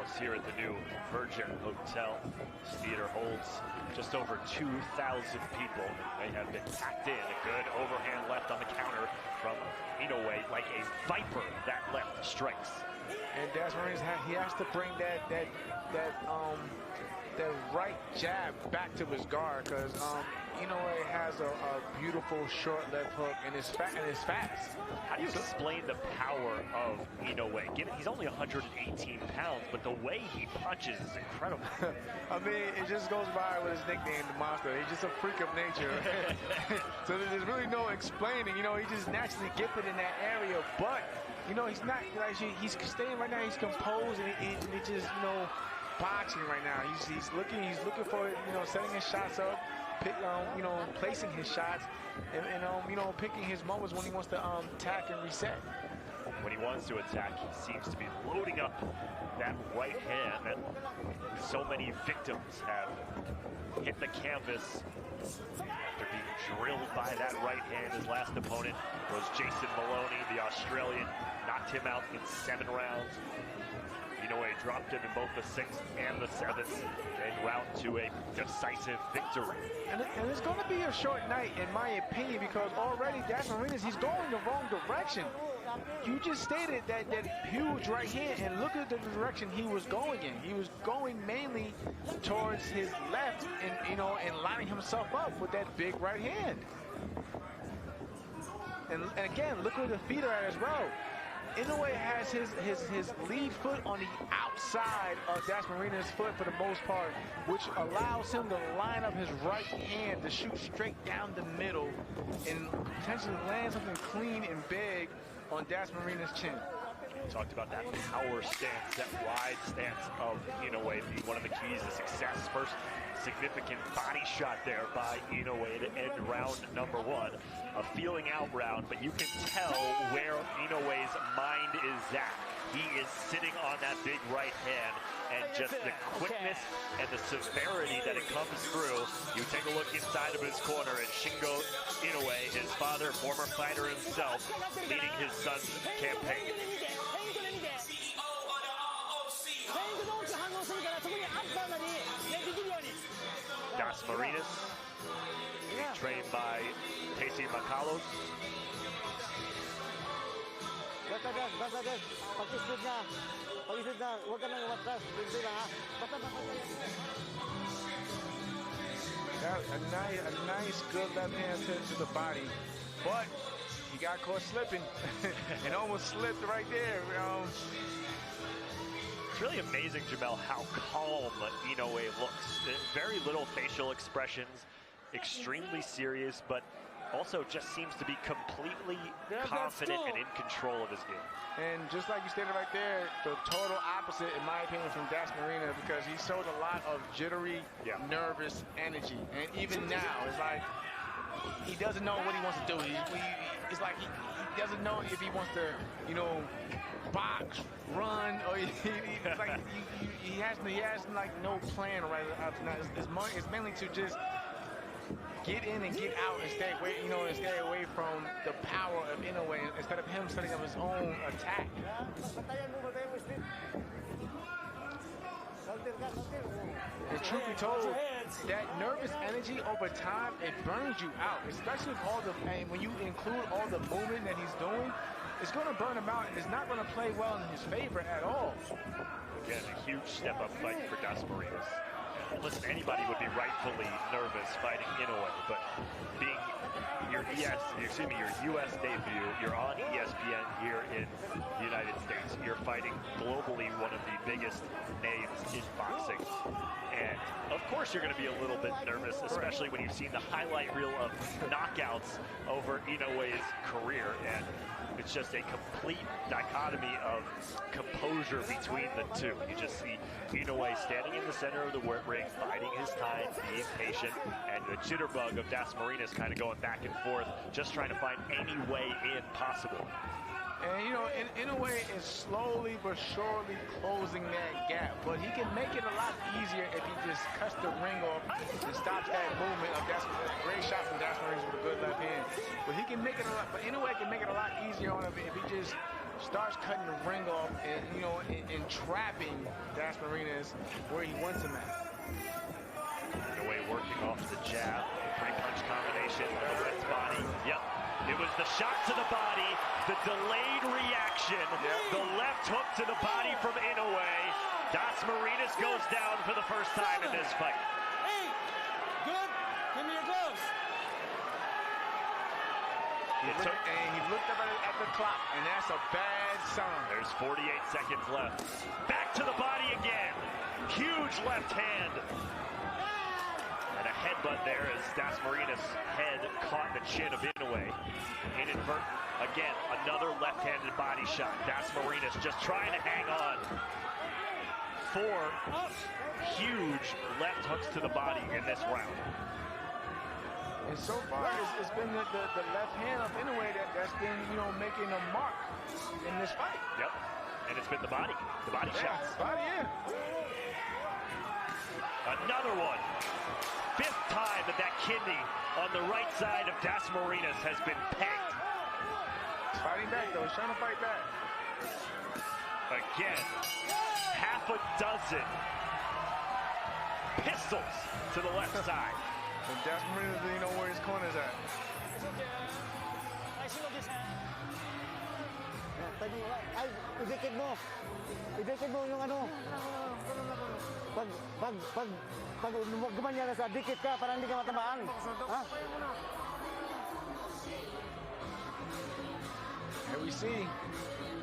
us here at the new Virgin Hotel. This theater holds just over 2,000 people. They have been packed in. A good overhand left on the counter from Inoue, like a viper. That left strikes. And Dasmariñas, he has to bring that right jab back to his guard, because Inoue has a beautiful short left hook and it's fast. How do you explain the power of Inoue? Given he's only 118 pounds, but the way he punches is incredible. I mean, it just goes by with his nickname, the Monster. He's just a freak of nature. So there's really no explaining. You know, he's just naturally gifted in that area, but you know, he's not like he's staying right now. He's composed and he just, you know, boxing right now. He's looking for, you know, setting his shots up, you know, placing his shots, and you know, picking his moments when he wants to attack and reset. When he wants to attack, he seems to be loading up that right hand that so many victims have hit the canvas after being drilled by that right hand. His last opponent was Jason Maloney, the Australian, knocked him out in 7 rounds. Inoue dropped him in both the 6th and the 7th, en route to a decisive victory. And it's going to be a short night, in my opinion, because already Dasmariñas, he's going the wrong direction. You just stated that huge right hand, and look at the direction he was going in. He was going mainly towards his left, and, you know, and lining himself up with that big right hand. And again, look where the feet are at as well. Inoue has his lead foot on the outside of Dasmariñas' foot for the most part, which allows him to line up his right hand to shoot straight down the middle and potentially land something clean and big on Dasmariñas' chin. We talked about that power stance, that wide stance of Inoue being one of the keys to success. First significant body shot there by Inoue to end round number 1. A feeling out round, but you can tell where Inoue's mind is at. He is sitting on that big right hand, and just the quickness and the severity that it comes through. You take a look inside of his corner, and Shingo Inoue, his father, former fighter himself, leading his son's campaign. Dasmariñas, being trained by Casey Macalos. A nice good left hand to the body, but he got caught slipping and almost slipped right there. It's really amazing, Jamel, how calm Inoue looks. Very little facial expressions, extremely serious, but also just seems to be completely confident and in control of his game. And just like you stated right there, the total opposite, in my opinion, from Dasmariñas, because he showed a lot of jittery, nervous energy. And even now, it's like he doesn't know what he wants to do. It's like he doesn't know if he wants to, you know, box, run, or he has like no plan right after that. It's mainly to just get in and get out and stay away, you know, and stay away from the power of Inoue instead of him setting up his own attack. And truth be told, that nervous energy over time, it burns you out, especially with all and when you include all the movement that he's doing, it's going to burn him out, and it's not going to play well in his favor at all. Again, a huge step-up fight for Dasmariñas. Listen, anybody would be rightfully nervous fighting Inoue, but being your U.S. debut, you're on ESPN here in the United States. You're fighting globally one of the biggest names in boxing. And of course you're going to be a little bit nervous, especially when you've seen the highlight reel of knockouts over Inoue's career. And it's just a complete dichotomy of composure between the two. You just see Inoue standing in the center of the ring, biding his time, being patient, and the jitterbug of Dasmariñas kind of going back and forth, just trying to find any way in possible. And, you know, Inoue is slowly but surely closing that gap, but he can make it a lot easier if he just cuts the ring off and stops that movement of Dasmariñas. Great shot from Dasmariñas with a good left hand. But he can make it a lot, but Inoue can make it a lot easier on him if he just starts cutting the ring off and, you know, and trapping Dasmariñas where he wants him at. Inoue working off the jab, three-punch combination on the left body. Yep, it was the shot to the body, the delayed reaction, the left hook to the body from Inoue. Dasmariñas goes down for the first time in this fight. Hey, good. Give me your gloves. And he looked up at the clock, and that's a bad sign. There's 48 seconds left. Back to the body again. Huge left hand. And a headbutt there as Dasmariñas' head caught the chin of Inoue. Inadvertent. Again, another left-handed body shot. Dasmariñas just trying to hang on. 4 huge left hooks to the body in this round. And so far, it's been the left hand of Inoue that's been, you know, making a mark in this fight. Yep, and it's been the body shots. Body, yeah. Another one. 5th time that kidney on the right side of Dasmariñas has been pegged. He's fighting back, though. He's trying to fight back. Again, half a dozen pistols to the left side. And Dasmariñas didn't know where his corner's at. Ay, idikit mo. Idikit mo yung ano. Pag gumanyan na sa dikit ka para hindi ka matamaan. Ha? And we see,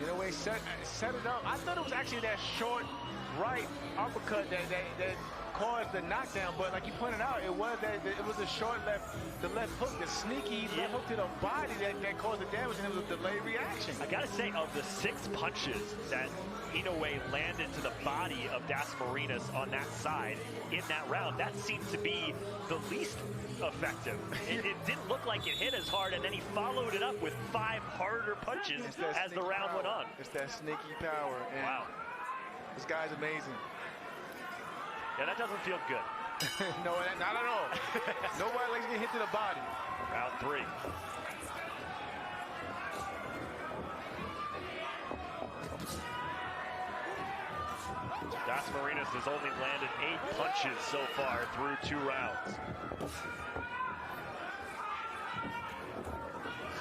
in a way, set it up. I thought it was actually that short right uppercut that caused the knockdown, but like you pointed out, it was a short left hook, the sneaky left hook to the body that caused the damage, and it was a delayed reaction. I gotta say, of the 6 punches that Inoue landed to the body of Dasmariñas on that side in that round, that seemed to be the least effective. It didn't look like it hit as hard, and then he followed it up with 5 harder punches as the round went on. It's that sneaky power. And wow. This guy's amazing. Yeah, that doesn't feel good. No, not at all. Nobody likes to get hit to the body. Round 3. Dasmariñas has only landed 8 punches so far through 2 rounds.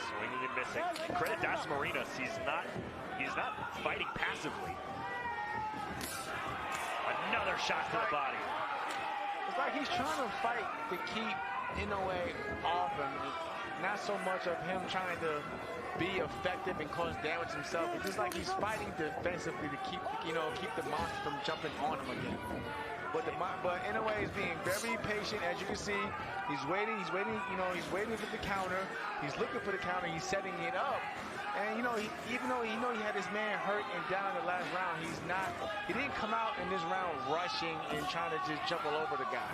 Swinging and missing. Credit Dasmariñas, he's not fighting passively. Another shot to the body. It's like he's trying to fight to keep Inoue off him. Not so much of him trying to be effective and cause damage himself. It's just like he's fighting defensively to keep the monster from jumping on him again. But Inoue is being very patient, as you can see. He's waiting, he's waiting for the counter. He's looking for the counter, he's setting it up. And even though he had his man hurt and down in the last round, he didn't come out in this round rushing and trying to just jump all over the guy.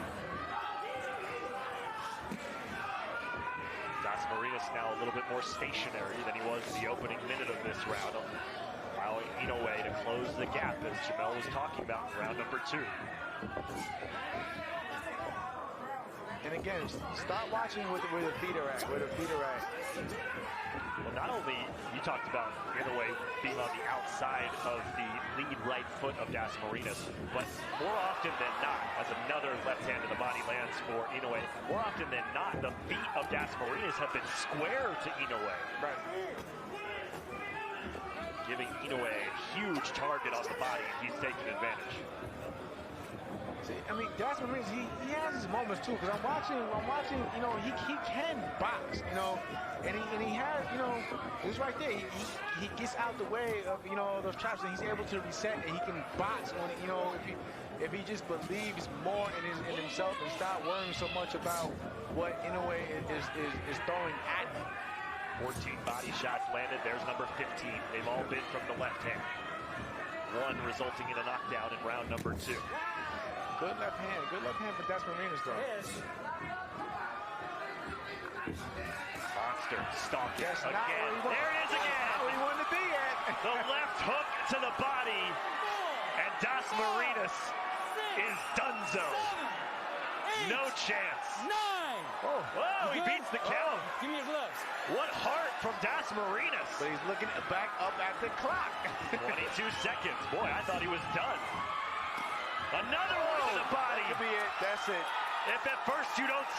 Dasmariñas now a little bit more stationary than he was in the opening minute of this round, allowing Inoue to close the gap, as Jamel was talking about in round number 2. And again, start watching where the feet are at, Well, not only, you talked about Inoue being on the outside of the lead right foot of Dasmariñas, but more often than not, as another left hand to the body lands for Inoue, more often than not, the feet of Dasmariñas have been square to Inoue. Right. Giving Inoue a huge target on the body, and he's taking advantage. See, I mean, Dasmariñas, he has his moments too, because I'm watching, he can box, and he has, it's right there. He gets out the way of, those traps, and he's able to reset, and he can box when, if he just believes more in himself and stop worrying so much about what Inoue is throwing at him. 14 body shots landed. There's number 15. They've all been from the left hand. One resulting in a knockdown in round number 2. Good left hand for Dasmariñas, though. Monster stalking again. There it is again. Not where he wanted to be at. The left hook to the body, and Dasmariñas is donezo. No chance. 9. Whoa, he beats the count. Give me your gloves. What heart from Dasmariñas. But he's looking back up at the clock. 22 seconds. Boy, I thought he was done. Another one to the body. That could be it. That's it. If at first you don't